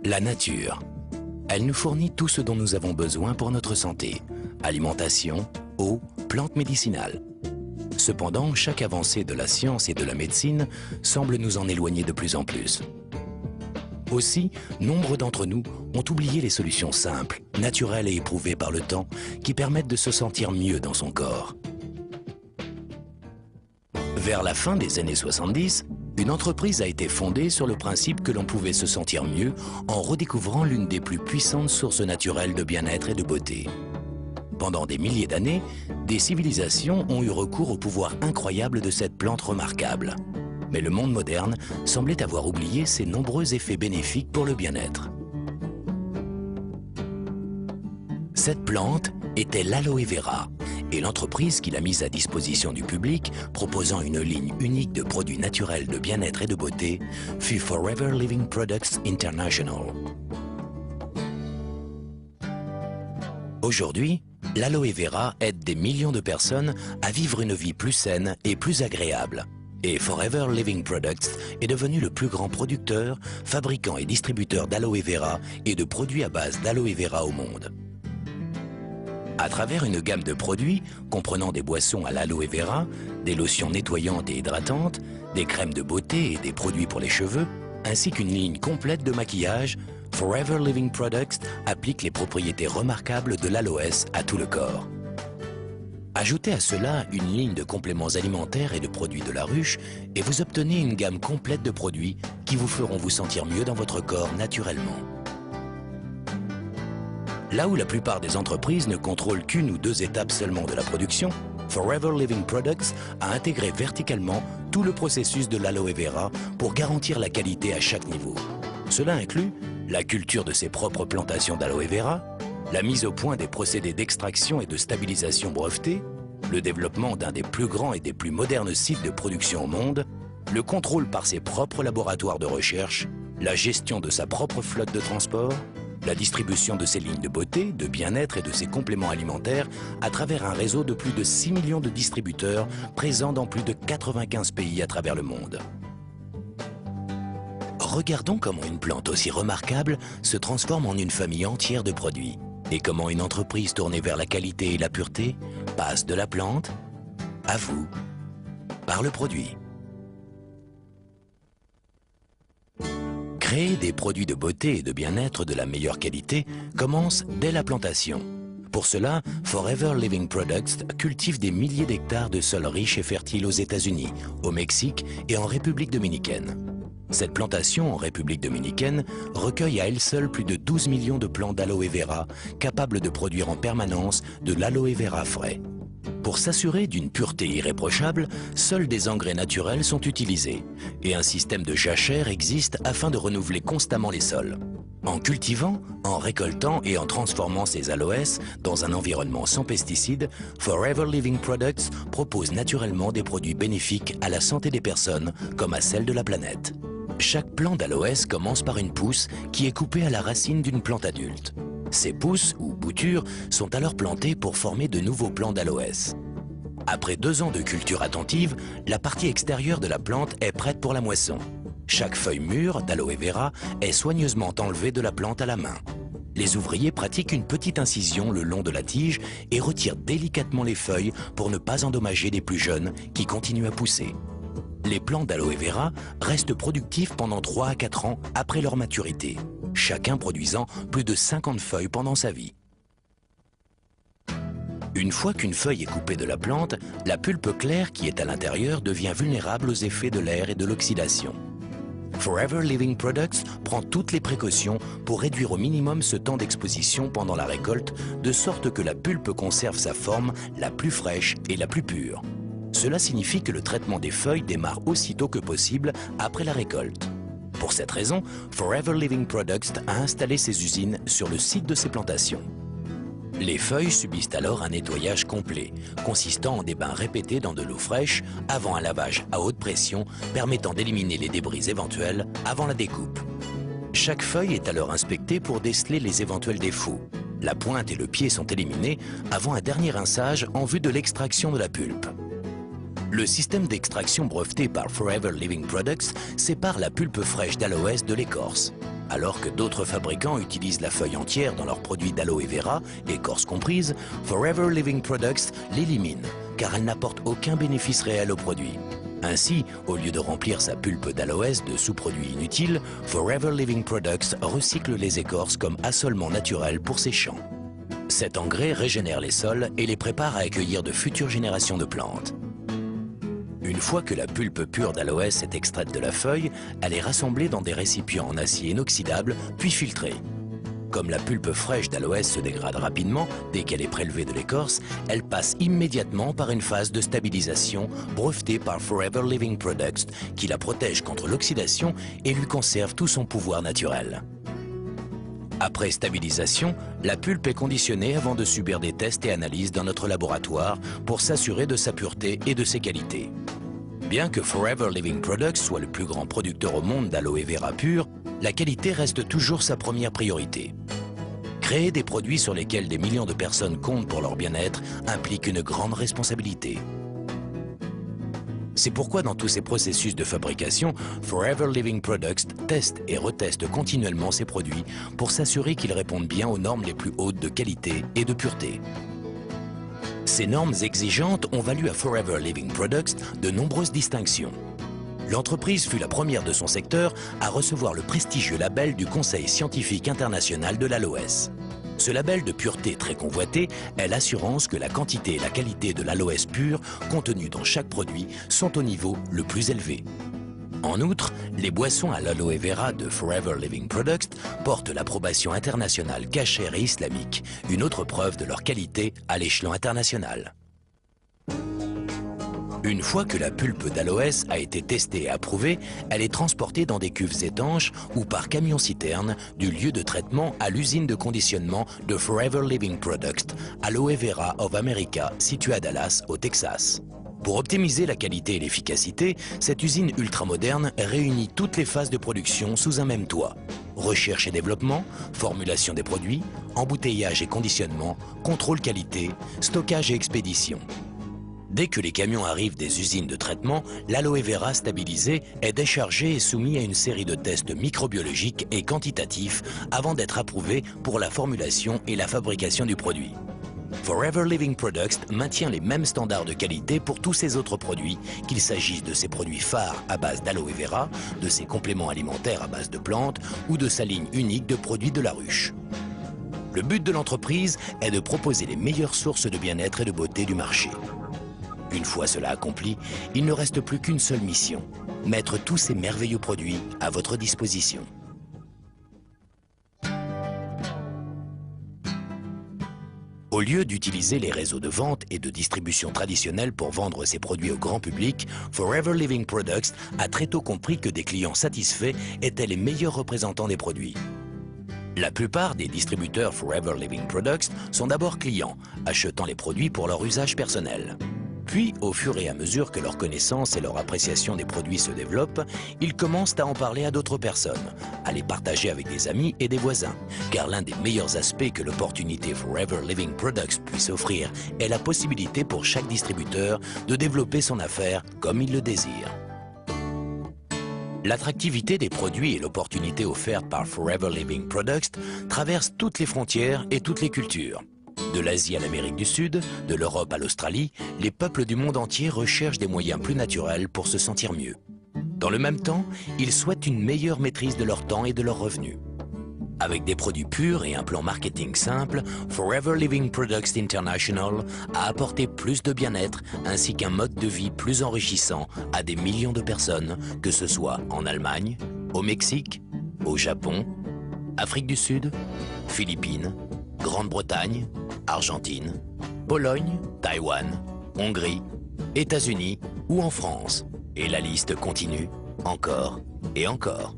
La nature. Elle nous fournit tout ce dont nous avons besoin pour notre santé. Alimentation, eau, plantes médicinales. Cependant, chaque avancée de la science et de la médecine semble nous en éloigner de plus en plus. Aussi, nombre d'entre nous ont oublié les solutions simples, naturelles et éprouvées par le temps qui permettent de se sentir mieux dans son corps. Vers la fin des années 70, une entreprise a été fondée sur le principe que l'on pouvait se sentir mieux en redécouvrant l'une des plus puissantes sources naturelles de bien-être et de beauté. Pendant des milliers d'années, des civilisations ont eu recours au pouvoir incroyable de cette plante remarquable. Mais le monde moderne semblait avoir oublié ses nombreux effets bénéfiques pour le bien-être. Cette plante était l'aloe vera, et l'entreprise qui l'a mise à disposition du public, proposant une ligne unique de produits naturels de bien-être et de beauté, fut Forever Living Products International. Aujourd'hui, l'aloe vera aide des millions de personnes à vivre une vie plus saine et plus agréable. Et Forever Living Products est devenu le plus grand producteur, fabricant et distributeur d'aloe vera et de produits à base d'aloe vera au monde. À travers une gamme de produits comprenant des boissons à l'aloe vera, des lotions nettoyantes et hydratantes, des crèmes de beauté et des produits pour les cheveux, ainsi qu'une ligne complète de maquillage, Forever Living Products applique les propriétés remarquables de l'aloès à tout le corps. Ajoutez à cela une ligne de compléments alimentaires et de produits de la ruche et vous obtenez une gamme complète de produits qui vous feront vous sentir mieux dans votre corps naturellement. Là où la plupart des entreprises ne contrôlent qu'une ou deux étapes seulement de la production, Forever Living Products a intégré verticalement tout le processus de l'aloe vera pour garantir la qualité à chaque niveau. Cela inclut la culture de ses propres plantations d'aloe vera, la mise au point des procédés d'extraction et de stabilisation brevetés, le développement d'un des plus grands et des plus modernes sites de production au monde, le contrôle par ses propres laboratoires de recherche, la gestion de sa propre flotte de transport, la distribution de ses lignes de beauté, de bien-être et de ses compléments alimentaires à travers un réseau de plus de 6 millions de distributeurs présents dans plus de 95 pays à travers le monde. Regardons comment une plante aussi remarquable se transforme en une famille entière de produits et comment une entreprise tournée vers la qualité et la pureté passe de la plante à vous par le produit. Créer des produits de beauté et de bien-être de la meilleure qualité commence dès la plantation. Pour cela, Forever Living Products cultive des milliers d'hectares de sols riches et fertiles aux États-Unis, au Mexique et en République dominicaine. Cette plantation en République dominicaine recueille à elle seule plus de 12 millions de plants d'aloe vera capables de produire en permanence de l'aloe vera frais. Pour s'assurer d'une pureté irréprochable, seuls des engrais naturels sont utilisés et un système de jachère existe afin de renouveler constamment les sols. En cultivant, en récoltant et en transformant ces aloès dans un environnement sans pesticides, Forever Living Products propose naturellement des produits bénéfiques à la santé des personnes comme à celle de la planète. Chaque plant d'aloès commence par une pousse qui est coupée à la racine d'une plante adulte. Ces pousses, ou boutures, sont alors plantées pour former de nouveaux plants d'aloès. Après 2 ans de culture attentive, la partie extérieure de la plante est prête pour la moisson. Chaque feuille mûre d'aloe vera est soigneusement enlevée de la plante à la main. Les ouvriers pratiquent une petite incision le long de la tige et retirent délicatement les feuilles pour ne pas endommager les plus jeunes qui continuent à pousser. Les plants d'aloe vera restent productifs pendant 3 à 4 ans après leur maturité, chacun produisant plus de 50 feuilles pendant sa vie. Une fois qu'une feuille est coupée de la plante, la pulpe claire qui est à l'intérieur devient vulnérable aux effets de l'air et de l'oxydation. Forever Living Products prend toutes les précautions pour réduire au minimum ce temps d'exposition pendant la récolte, de sorte que la pulpe conserve sa forme la plus fraîche et la plus pure. Cela signifie que le traitement des feuilles démarre aussitôt que possible après la récolte. Pour cette raison, Forever Living Products a installé ses usines sur le site de ses plantations. Les feuilles subissent alors un nettoyage complet, consistant en des bains répétés dans de l'eau fraîche avant un lavage à haute pression permettant d'éliminer les débris éventuels avant la découpe. Chaque feuille est alors inspectée pour déceler les éventuels défauts. La pointe et le pied sont éliminés avant un dernier rinçage en vue de l'extraction de la pulpe. Le système d'extraction breveté par Forever Living Products sépare la pulpe fraîche d'aloès de l'écorce. Alors que d'autres fabricants utilisent la feuille entière dans leurs produits d'aloe vera, écorce comprise, Forever Living Products l'élimine, car elle n'apporte aucun bénéfice réel au produit. Ainsi, au lieu de remplir sa pulpe d'aloès de sous-produits inutiles, Forever Living Products recycle les écorces comme assolement naturel pour ses champs. Cet engrais régénère les sols et les prépare à accueillir de futures générations de plantes. Une fois que la pulpe pure d'aloès est extraite de la feuille, elle est rassemblée dans des récipients en acier inoxydable, puis filtrée. Comme la pulpe fraîche d'aloès se dégrade rapidement dès qu'elle est prélevée de l'écorce, elle passe immédiatement par une phase de stabilisation brevetée par Forever Living Products qui la protège contre l'oxydation et lui conserve tout son pouvoir naturel. Après stabilisation, la pulpe est conditionnée avant de subir des tests et analyses dans notre laboratoire pour s'assurer de sa pureté et de ses qualités. Bien que Forever Living Products soit le plus grand producteur au monde d'aloe vera pur, la qualité reste toujours sa première priorité. Créer des produits sur lesquels des millions de personnes comptent pour leur bien-être implique une grande responsabilité. C'est pourquoi dans tous ces processus de fabrication, Forever Living Products teste et reteste continuellement ses produits pour s'assurer qu'ils répondent bien aux normes les plus hautes de qualité et de pureté. Ces normes exigeantes ont valu à Forever Living Products de nombreuses distinctions. L'entreprise fut la première de son secteur à recevoir le prestigieux label du Conseil scientifique international de l'aloès. Ce label de pureté très convoité est l'assurance que la quantité et la qualité de l'aloès pur contenue dans chaque produit sont au niveau le plus élevé. En outre, les boissons à l'aloe vera de Forever Living Products portent l'approbation internationale cachère et islamique, une autre preuve de leur qualité à l'échelon international. Une fois que la pulpe d'aloès a été testée et approuvée, elle est transportée dans des cuves étanches ou par camion-citerne du lieu de traitement à l'usine de conditionnement de Forever Living Products, Aloe Vera of America, située à Dallas, au Texas. Pour optimiser la qualité et l'efficacité, cette usine ultramoderne réunit toutes les phases de production sous un même toit. Recherche et développement, formulation des produits, embouteillage et conditionnement, contrôle qualité, stockage et expédition. Dès que les camions arrivent des usines de traitement, l'aloe vera stabilisé est déchargé et soumis à une série de tests microbiologiques et quantitatifs avant d'être approuvé pour la formulation et la fabrication du produit. Forever Living Products maintient les mêmes standards de qualité pour tous ses autres produits, qu'il s'agisse de ses produits phares à base d'aloe vera, de ses compléments alimentaires à base de plantes ou de sa ligne unique de produits de la ruche. Le but de l'entreprise est de proposer les meilleures sources de bien-être et de beauté du marché. Une fois cela accompli, il ne reste plus qu'une seule mission, mettre tous ces merveilleux produits à votre disposition. Au lieu d'utiliser les réseaux de vente et de distribution traditionnels pour vendre ses produits au grand public, Forever Living Products a très tôt compris que des clients satisfaits étaient les meilleurs représentants des produits. La plupart des distributeurs Forever Living Products sont d'abord clients, achetant les produits pour leur usage personnel. Puis, au fur et à mesure que leur connaissance et leur appréciation des produits se développent, ils commencent à en parler à d'autres personnes, à les partager avec des amis et des voisins. Car l'un des meilleurs aspects que l'opportunité Forever Living Products puisse offrir est la possibilité pour chaque distributeur de développer son affaire comme il le désire. L'attractivité des produits et l'opportunité offerte par Forever Living Products traversent toutes les frontières et toutes les cultures. De l'Asie à l'Amérique du Sud, de l'Europe à l'Australie, les peuples du monde entier recherchent des moyens plus naturels pour se sentir mieux. Dans le même temps, ils souhaitent une meilleure maîtrise de leur temps et de leurs revenus. Avec des produits purs et un plan marketing simple, Forever Living Products International a apporté plus de bien-être ainsi qu'un mode de vie plus enrichissant à des millions de personnes, que ce soit en Allemagne, au Mexique, au Japon, Afrique du Sud, Philippines, Grande-Bretagne, Argentine, Pologne, Taïwan, Hongrie, États-Unis ou en France. Et la liste continue encore et encore.